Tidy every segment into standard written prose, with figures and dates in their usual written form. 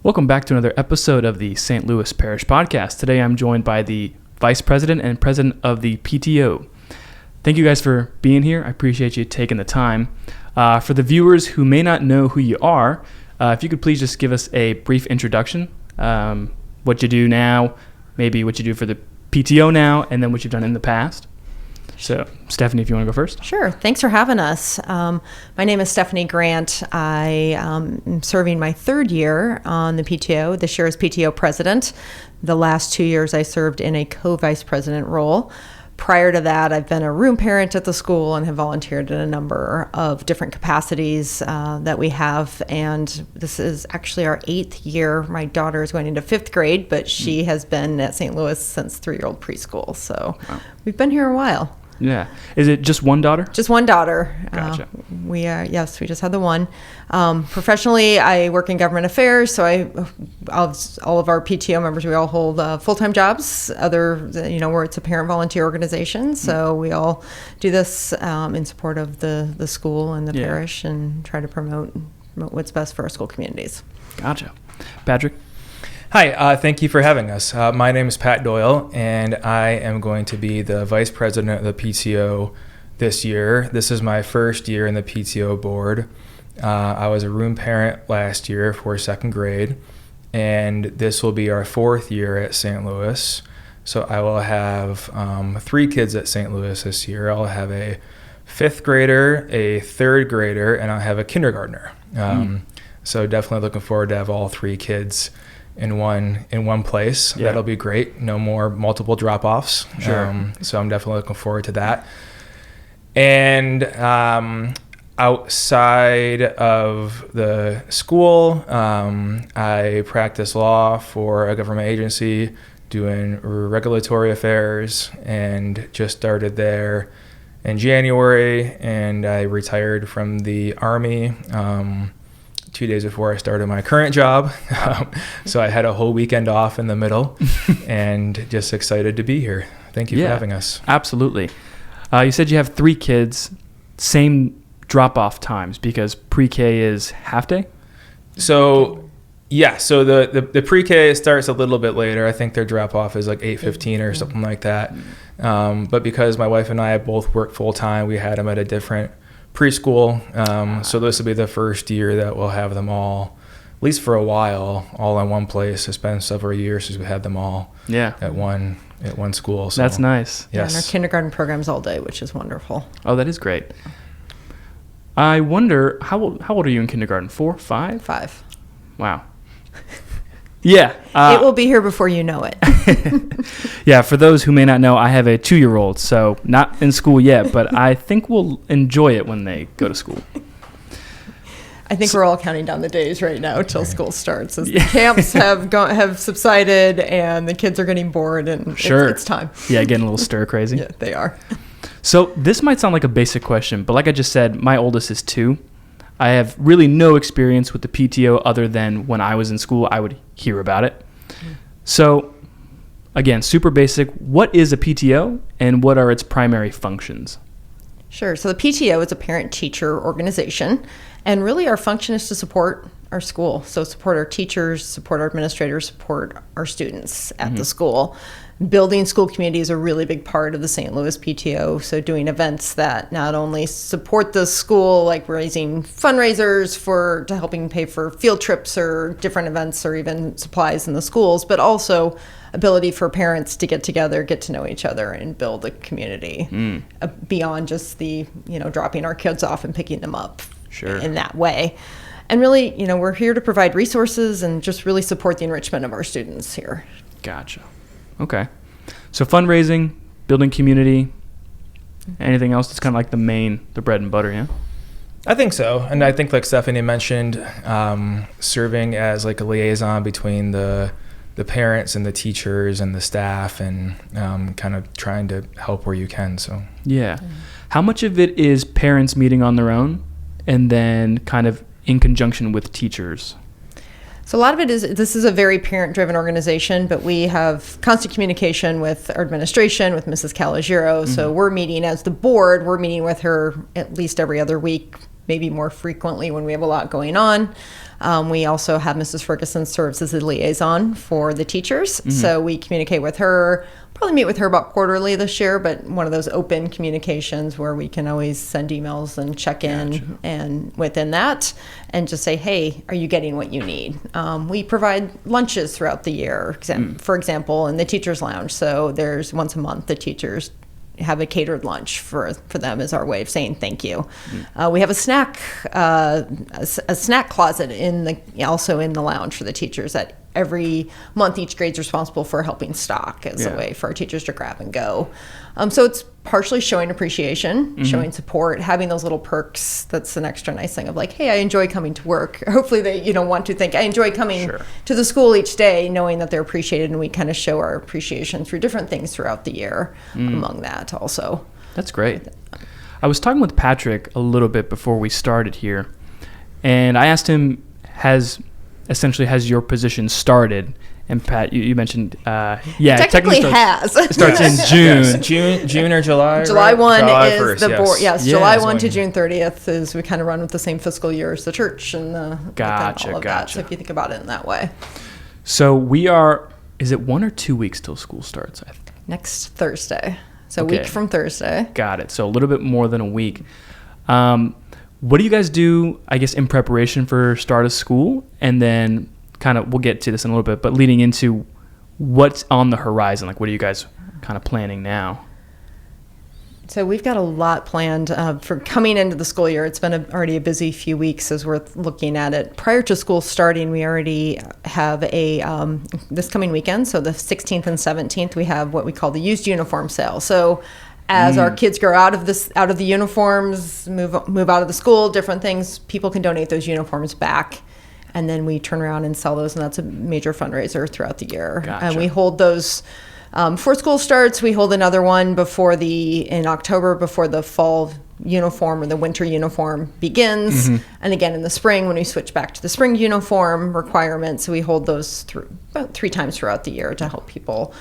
Welcome back to another episode of the St. Louis Parish Podcast. Today I'm joined by the Vice President and President of the PTO. Thank you guys for being here. I appreciate you taking the time. For the viewers who may not know who you are, if you could please just give us a brief introduction, what you do now, maybe what you do for the PTO now, and then what you've done in the past. So, Stephanie, if you want to go first. Sure. Thanks for having us. My name is Stefani Grant. I am serving my third year on the PTO. This year as PTO President. The last 2 years I served in a co-vice president role. Prior to that, I've been a room parent at the school and have volunteered in a number of different capacities that we have. And this is actually our 8th year. My daughter is going into 5th grade, but she has been at St. Louis since 3-year-old preschool. So We've been here a while. Yeah. Is it just one daughter? Just one daughter. Gotcha. We just had the one. Professionally, I work in government affairs, so all of our PTO members, we all hold full-time jobs, where it's a parent volunteer organization. So we all do this in support of the school and the parish and try to promote what's best for our school communities. Gotcha. Patrick? Hi, thank you for having us. My name is Pat Doyle, and I am going to be the Vice President of the PTO this year. This is my first year in the PTO board. I was a room parent last year for 2nd grade, and this will be our 4th year at St. Louis. So I will have 3 kids at St. Louis this year. I'll have a 5th grader, a 3rd grader, and I'll have a kindergartner. So definitely looking forward to have all 3 kids in one place. Yeah. That'll be great. No more multiple drop-offs. Sure. So I'm definitely looking forward to that. And outside of the school, I practice law for a government agency doing regulatory affairs, and just started there in January, and I retired from the Army 2 days before I started my current job. So I had a whole weekend off in the middle and just excited to be here. Thank you for having us. Absolutely. You said you have 3 kids, same drop-off times because pre-K is half day? So the pre-K starts a little bit later. I think their drop-off is like 8:15 or something like that. But because my wife and I both work full-time, we had them at a different preschool, so this will be the first year that we'll have them all, at least for a while, all in one place. It's been several years since we had them all at one school. So that's nice. Yes. Yeah, and our kindergarten program's all day, which is wonderful. Oh, that is great. I wonder, how old are you in kindergarten? 4, 5? 5. Wow. Yeah. It will be here before you know it. Yeah, for those who may not know, I have a 2-year-old, so not in school yet, but I think we'll enjoy it when they go to school. I think we're all counting down the days right now till school starts, as the camps have subsided and the kids are getting bored, and it's time. Yeah, getting a little stir crazy. Yeah, they are. So this might sound like a basic question, but like I just said, my oldest is 2. I have really no experience with the PTO other than when I was in school, I would hear about it. So, again, super basic. What is a PTO and what are its primary functions? Sure. So the PTO is a parent-teacher organization, and really our function is to support our school. So support our teachers, support our administrators, support our students at the school. Building school community is a really big part of the St. Louis PTO. So doing events that not only support the school, like raising fundraisers to helping pay for field trips or different events or even supplies in the schools, but also ability for parents to get together, get to know each other, and build a community beyond just the, dropping our kids off and picking them up in that way. And really, we're here to provide resources and just really support the enrichment of our students here. Gotcha. Okay. So fundraising, building community, anything else that's kind of like the bread and butter, yeah? I think so. And I think, like Stephanie mentioned, serving as like a liaison between the parents and the teachers and the staff, and kind of trying to help where you can. So yeah. How much of it is parents meeting on their own and then kind of in conjunction with teachers? So a lot of it is, this is a very parent-driven organization, but we have constant communication with our administration, with Mrs. Calogero. So we're meeting as the board, we're meeting with her at least every other week maybe more frequently when we have a lot going on. We also have Mrs. Ferguson serves as a liaison for the teachers. So we communicate with her, probably meet with her about quarterly this year, but one of those open communications where we can always send emails and check in and within that and just say, hey, are you getting what you need? We provide lunches throughout the year, for example, in the teacher's lounge. So there's once a month the teachers have a catered lunch for them as our way of saying thank you. We have a snack closet also in the lounge for the teachers that every month each grade's responsible for helping stock as a way for our teachers to grab and go. So it's partially showing appreciation, showing support, having those little perks. That's an extra nice thing of like, hey, I enjoy coming to work. Hopefully they want to think I enjoy coming to the school each day, knowing that they're appreciated, and we kind of show our appreciation through different things throughout the year among that also. That's great. I was talking with Patrick a little bit before we started here, and I asked him, has your position started? And Pat, you mentioned, technically has. It starts in June. Yes. June or July. July 1 is 1st, the board. Yes, July 1 to when... June 30th is we kind of run with the same fiscal year as the church and all of that. So if you think about it in that way. So is it 1 or 2 weeks till school starts? Next Thursday. So a week from Thursday. Got it. So a little bit more than a week. What do you guys do, I guess, in preparation for start of school? And then we'll get to this in a little bit, but leading into what's on the horizon, like what are you guys kind of planning now? So we've got a lot planned for coming into the school year. It's been already a busy few weeks as we're looking at it. Prior to school starting, we already have this coming weekend, so the 16th and 17th, we have what we call the used uniform sale. So as our kids grow out of the uniforms, move out of the school, different things, people can donate those uniforms back. And then we turn around and sell those, and that's a major fundraiser throughout the year. Gotcha. And we hold those before school starts. We hold another one in October before the fall uniform or the winter uniform begins. And again in the spring when we switch back to the spring uniform requirements. So we hold those about 3 times throughout the year to help people.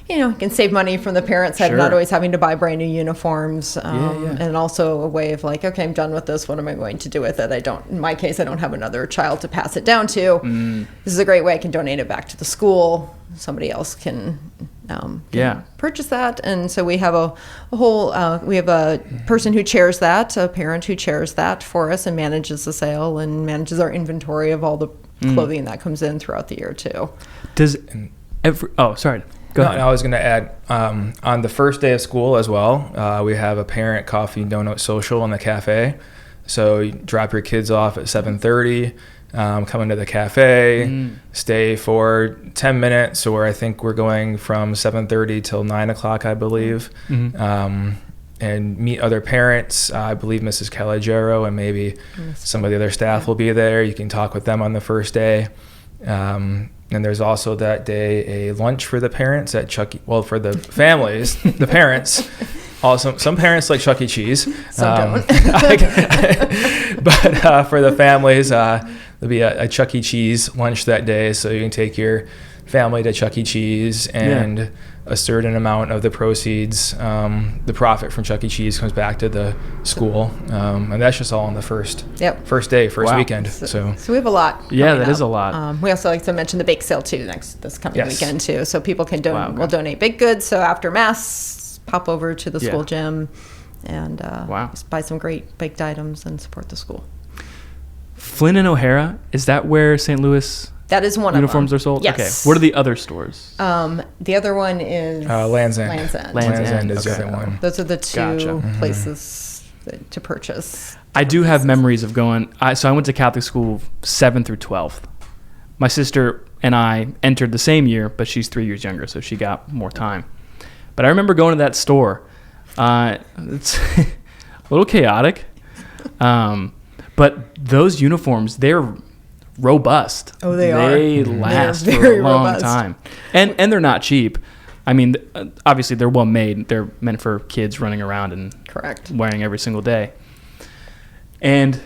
Can save money from the parent side of not always having to buy brand new uniforms. And also a way of like, okay, I'm done with this. What am I going to do with it? In my case, I don't have another child to pass it down to. This is a great way I can donate it back to the school. Somebody else can purchase that. And so we have we have a person who chairs that, a parent who chairs that for us and manages the sale and manages our inventory of all the clothing that comes in throughout the year too. Sorry. Go ahead. I was going to add, on the first day of school as well, we have a parent coffee and donut social in the cafe. So you drop your kids off at 7:30, come into the cafe, stay for 10 minutes, or I think we're going from 7:30 till 9 o'clock, I believe, and meet other parents. I believe Mrs. Calagero and maybe some of the other staff will be there. You can talk with them on the first day. And there's also that day a lunch for the parents at for the families, the parents. Also, some parents like Chuck E. Cheese. Some don't. But for the families, there'll be a Chuck E. Cheese lunch that day, so you can take your family to Chuck E. Cheese, and a certain amount of the proceeds, the profit from Chuck E. Cheese comes back to the school, and that's just all on the first weekend. So we have a lot. Yeah, that is a lot. We also like to mention the bake sale too this coming weekend too, so people can we'll donate baked goods. So after mass, pop over to the school gym and just buy some great baked items and support the school. Flynn and O'Hara, is that where St. Louis? That is one uniforms of them. are sold? Yes. Okay. What are the other stores? The other one is Land's End. Land's End is the other one. Those are the two places to purchase. I do have memories of going. So I went to Catholic school 7th through 12th. My sister and I entered the same year, but she's 3 years younger, so she got more time. But I remember going to that store. It's a little chaotic. But those uniforms, they're robust. Oh, they are. They last for a long time. And they're not cheap. I mean, obviously they're well made. They're meant for kids running around and wearing every single day. And,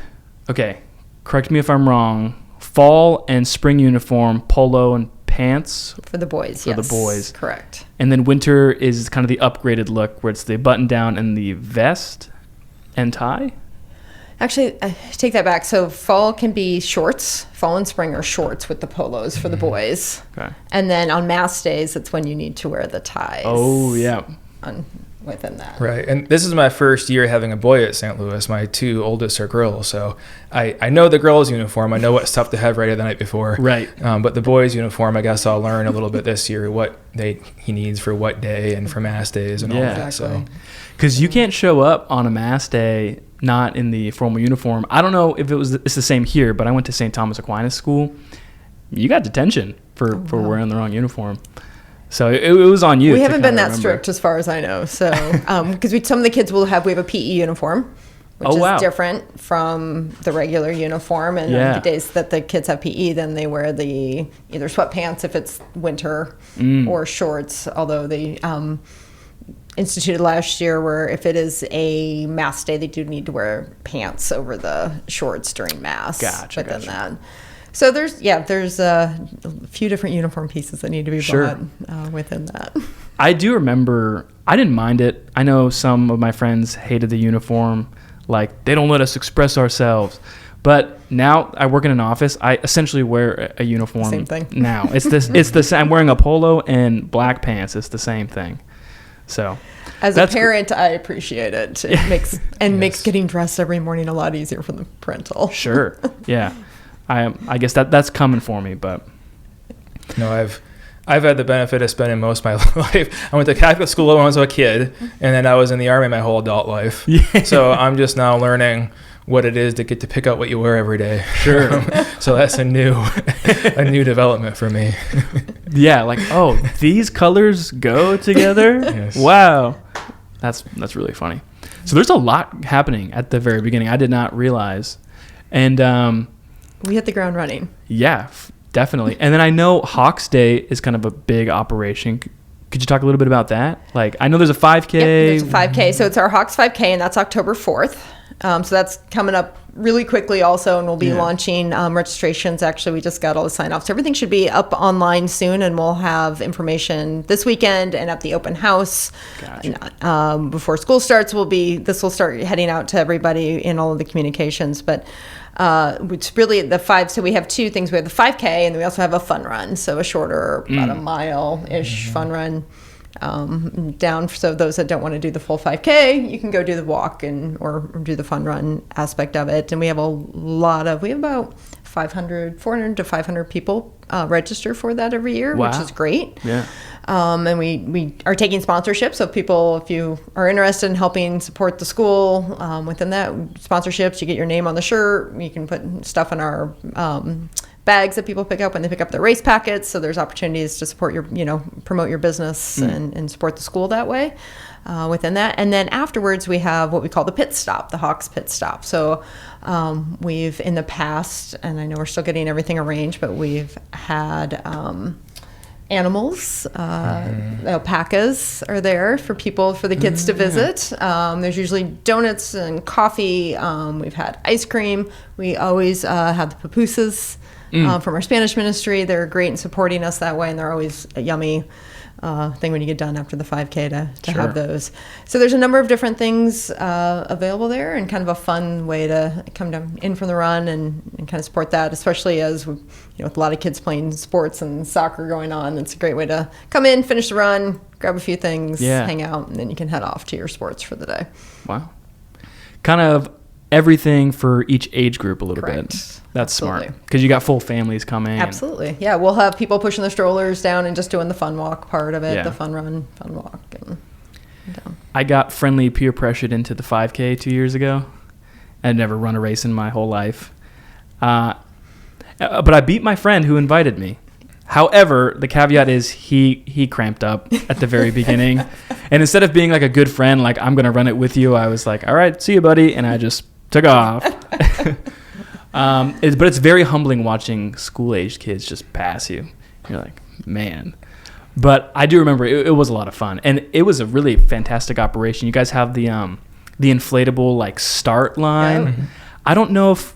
okay, correct me if I'm wrong, fall and spring uniform, polo and pants. For the boys, For the boys. Correct. And then winter is kind of the upgraded look where it's the button down and the vest and tie? Actually, I take that back. So fall can be shorts. Fall and spring are shorts with the polos for the boys. Okay. And then on mass days, it's when you need to wear the ties. Oh, yeah. Within that. Right. And this is my first year having a boy at St. Louis. My 2 oldest are girls. So I know the girls' uniform. I know what stuff to have ready the night before. Right. But the boys' uniform, I guess I'll learn a little bit this year what he needs for what day and for mass days and all that. Exactly. So, Because you can't show up on a mass day not in the formal uniform. I don't know if it's the same here, but I went to St. Thomas Aquinas School. You got detention for wearing the wrong uniform. So it was on you. We haven't been that strict as far as I know. So because some of the kids we have a PE uniform, which is different from the regular uniform. And on the days that the kids have PE, then they wear the either sweatpants if it's winter or shorts, although they instituted last year where if it is a mass day, they do need to wear pants over the shorts during mass. Gotcha. So there's a few different uniform pieces that need to be bought within that. I do remember, I didn't mind it. I know some of my friends hated the uniform, like they don't let us express ourselves. But now I work in an office. I essentially wear a uniform. Same thing. Now it's the same. I'm wearing a polo and black pants. It's the same thing. So, as a parent, I appreciate it. It makes getting dressed every morning a lot easier for the parental. Sure. Yeah. I guess that's coming for me, but no, I've had the benefit of spending most of my life. I went to Catholic school when I was a kid, and then I was in the Army my whole adult life. Yeah. So I'm just now learning what it is to get to pick out what you wear every day. Sure. So that's a new development for me. Yeah, like, oh, these colors go together? Yes. Wow. That's really funny. So there's a lot happening at the very beginning. I did not realize. And we hit the ground running. Yeah, definitely. And then I know Hawks Day is kind of a big operation. Could you talk a little bit about that? Like, I know there's a 5K. Yep, there's a 5K. So it's our Hawks 5K, and that's October 4th. So that's coming up really quickly also, and we'll be launching registrations. Actually, we just got all the sign-offs. So everything should be up online soon, and we'll have information this weekend and at the open house. Gotcha. Before school starts, this will start heading out to everybody in all of the communications. But it's really the 5. So we have 2 things. We have the 5K, and then we also have a fun run. So a shorter, about a mile-ish fun run. Down. So those that don't want to do the full 5K, you can go do the walk or do the fun run aspect of it. And we have about 400 to 500 people register for that every year, which is great. Yeah. And we are taking sponsorships. So if you are interested in helping support the school within that sponsorships, you get your name on the shirt. You can put stuff in our bags that people pick up when they pick up their race packets. So there's opportunities to support promote your business and support the school that way within that. And then afterwards we have what we call the pit stop, the Hawks pit stop. So we've in the past, and I know we're still getting everything arranged, but we've had animals, alpacas are there for the kids to visit. There's usually donuts and coffee. We've had ice cream. We always have the pupusas. From our Spanish ministry. They're great in supporting us that way, and they're always a yummy thing when you get done after the 5K to have those. So there's a number of different things available there, and kind of a fun way to come in from the run and kind of support that, especially as with a lot of kids playing sports and soccer going on. It's a great way to come in, finish the run, grab a few things, hang out, and then you can head off to your sports for the day. Wow. Kind of everything for each age group a little Correct. bit. That's smart, because you got full families coming. Absolutely. Yeah, we'll have people pushing the strollers down and just doing the fun walk part of it, the fun run, fun walk. And down. I got friendly peer pressured into the 5K 2 years ago. I'd never run a race in my whole life. But I beat my friend who invited me. However, the caveat is he cramped up at the very beginning. And instead of being like a good friend, like, I'm going to run it with you, I was like, all right, see you, buddy. And I just took off. But it's very humbling watching school-aged kids just pass you. You're like, man. But I do remember it was a lot of fun, and it was a really fantastic operation. You guys have the inflatable like start line. Yeah. I don't know if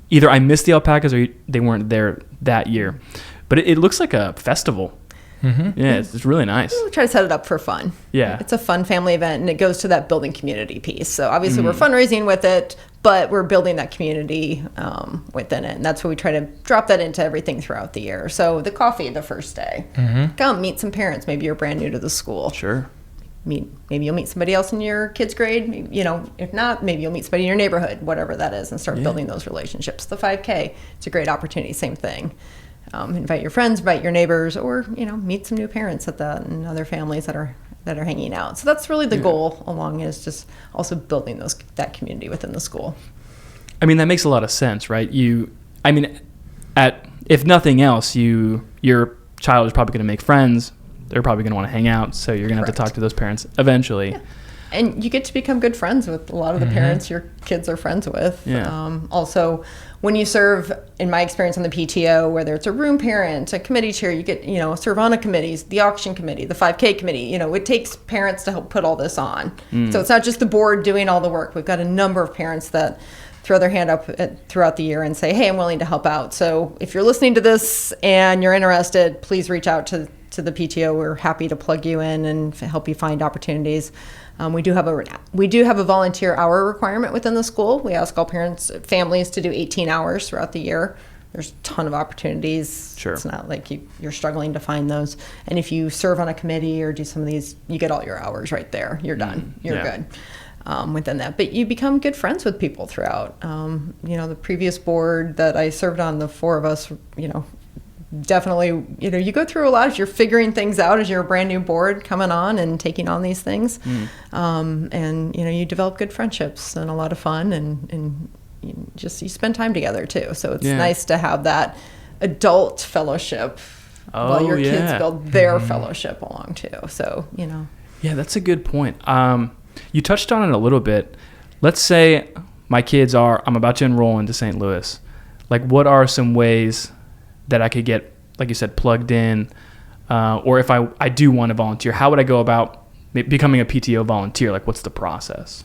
either I missed the alpacas or they weren't there that year, but it looks like a festival. Mm-hmm. Yeah, it's really nice. We'll try to set it up for fun. Yeah. It's a fun family event, and it goes to that building community piece. So obviously we're fundraising with it, but we're building that community within it. And that's why we try to drop that into everything throughout the year. So the coffee the first day, come meet some parents. Maybe you're brand new to the school. Sure. Maybe you'll meet somebody else in your kid's grade. If not, maybe you'll meet somebody in your neighborhood, whatever that is, and start building those relationships. The 5K, it's a great opportunity. Same thing. Invite your friends, invite your neighbors, or meet some new parents at that and other families that are hanging out. So that's really the goal along is just also building that community within the school. I mean, that makes a lot of sense, right? If nothing else, your child is probably going to make friends. They're probably going to want to hang out, so you're going to have to talk to those parents eventually. Yeah. And you get to become good friends with a lot of the parents your kids are friends with. Yeah. Also, when you serve, in my experience on the PTO, whether it's a room parent, a committee chair, you get, serve on a committee, the auction committee, the 5K committee. It takes parents to help put all this on. So it's not just the board doing all the work. We've got a number of parents that throw their hand up throughout the year and say, hey, I'm willing to help out. So if you're listening to this and you're interested, please reach out to the PTO. We're happy to plug you in and help you find opportunities. We do have a volunteer hour requirement within the school. We ask all families to do 18 hours throughout the year. There's a ton of opportunities. Sure. It's not like you're struggling to find those. And if you serve on a committee or do some of these, you get all your hours right there. You're done. You're good within that. But you become good friends with people throughout. The previous board that I served on, the four of us, definitely, you go through a lot as you're figuring things out as you're a brand new board coming on and taking on these things. And, you develop good friendships and a lot of fun and you spend time together too. So it's nice to have that adult fellowship while your kids build their fellowship along too. So, Yeah, that's a good point. You touched on it a little bit. Let's say I'm about to enroll into St. Louis. Like, what are some ways that I could get, like you said, plugged in, or if I do want to volunteer, how would I go about becoming a PTO volunteer? Like, what's the process?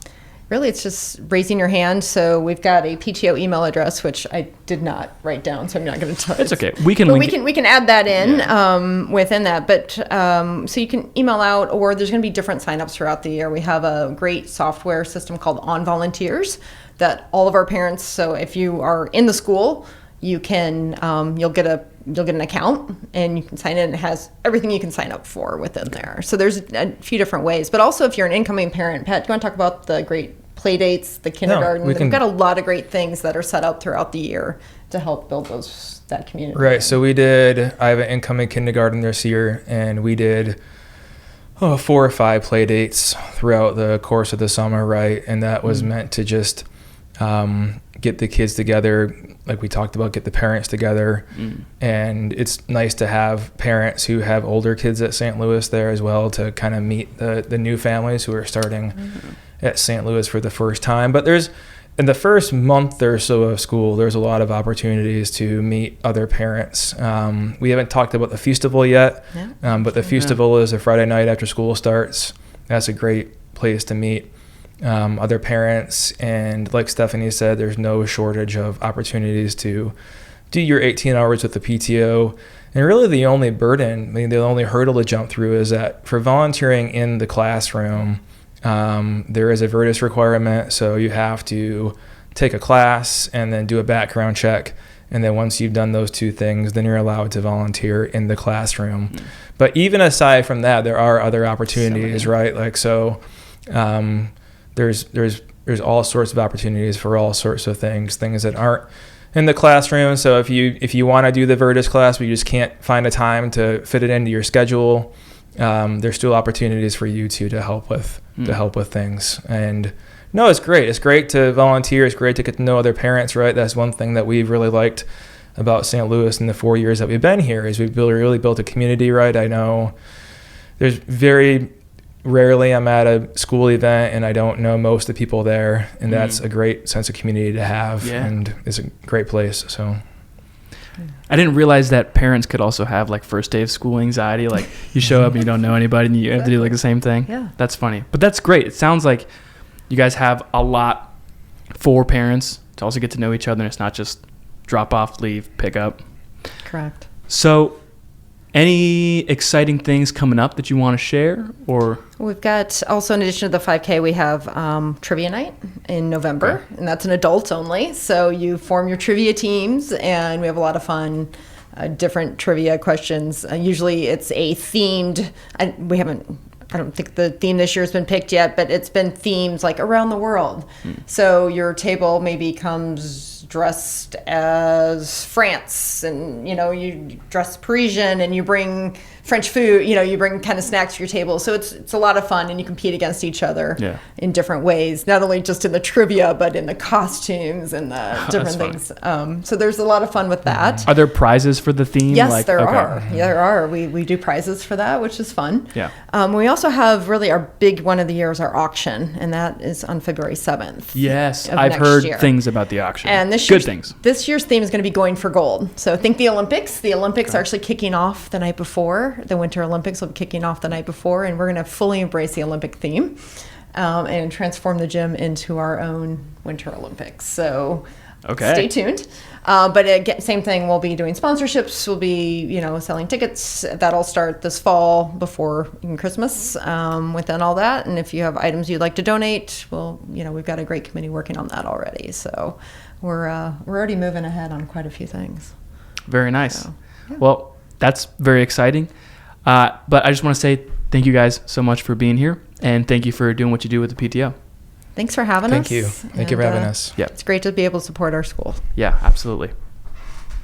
Really, it's just raising your hand. So we've got a PTO email address, which I did not write down, so I'm not going to tell you. It's okay. We can add that in within that. But so you can email out, or there's going to be different signups throughout the year. We have a great software system called On Volunteers that all of our parents. So if you are in the school, you can you'll get an account and you can sign in. It has everything you can sign up for within there. So there's a few different ways. But also if you're an incoming parent, Pat, do you want to talk about the great play dates, the kindergarten? We've got a lot of great things that are set up throughout the year to help build that community. Right. So I have an incoming kindergarten this year, and we did 4 or 5 play dates throughout the course of the summer, right? And that was meant to just get the kids together, like we talked about, get the parents together. And it's nice to have parents who have older kids at St. Louis there as well to kind of meet the new families who are starting at St. Louis for the first time. But in the first month or so of school, there's a lot of opportunities to meet other parents. We haven't talked about the Feastival yet, but the Feastival is a Friday night after school starts. That's a great place to meet other parents. And like Stefani said, there's no shortage of opportunities to do your 18 hours with the PTO. And really the only the only hurdle to jump through is that for volunteering in the classroom, there is a Virtus requirement. So you have to take a class and then do a background check. And then once you've done those 2 things, then you're allowed to volunteer in the classroom. But even aside from that, there are other opportunities, right? Like, so there's all sorts of opportunities for all sorts of things that aren't in the classroom. So if you want to do the Virtus class, but you just can't find a time to fit it into your schedule, there's still opportunities for you to help with things. And no, it's great. It's great to volunteer. It's great to get to know other parents, right? That's one thing that we've really liked about St. Louis in the 4 years that we've been here is we've really built a community, right? I know there's very rarely I'm at a school event and I don't know most of the people there, and that's a great sense of community to have, and it's a great place. So I didn't realize that parents could also have like first day of school anxiety. Like you show up and you don't know anybody and you have to do like the same thing. Yeah. That's funny. But that's great. It sounds like you guys have a lot for parents to also get to know each other. And it's not just drop off, leave, pick up. Correct. So Any exciting things coming up that you want to share? Or We've got also, in addition to the 5K, we have trivia night in November, and that's an adult only. So you form your trivia teams, and we have a lot of fun, different trivia questions. Usually it's a themed, I don't think the theme this year has been picked yet, but it's been themes like around the world. So your table maybe comes dressed as France, and you dress Parisian, and you bring French food, you bring kind of snacks to your table. So it's a lot of fun, and you compete against each other in different ways, not only just in the trivia, but in the costumes and the different things. So there's a lot of fun with that. Are there prizes for the theme? Yes, there are. Yeah, there are. We do prizes for that, which is fun. Yeah. We also have really our big one of the year is our auction, and that is on February 7th. Yes, I've heard things about the auction. And this year's theme is going to be going for gold. So think the Olympics. The Olympics are actually kicking off the night before. The Winter Olympics will be kicking off the night before, and we're going to fully embrace the Olympic theme and transform the gym into our own Winter Olympics. So stay tuned. But again, same thing, we'll be doing sponsorships, we'll be, selling tickets. That'll start this fall before even Christmas within all that. And if you have items you'd like to donate, well, we've got a great committee working on that already. So we're already moving ahead on quite a few things. Very nice. So, yeah. Well, that's very exciting. But I just want to say thank you guys so much for being here, and thank you for doing what you do with the PTO. Thanks for having us. Thank you. Thank you for having us. Yeah. It's great to be able to support our school. Yeah, absolutely.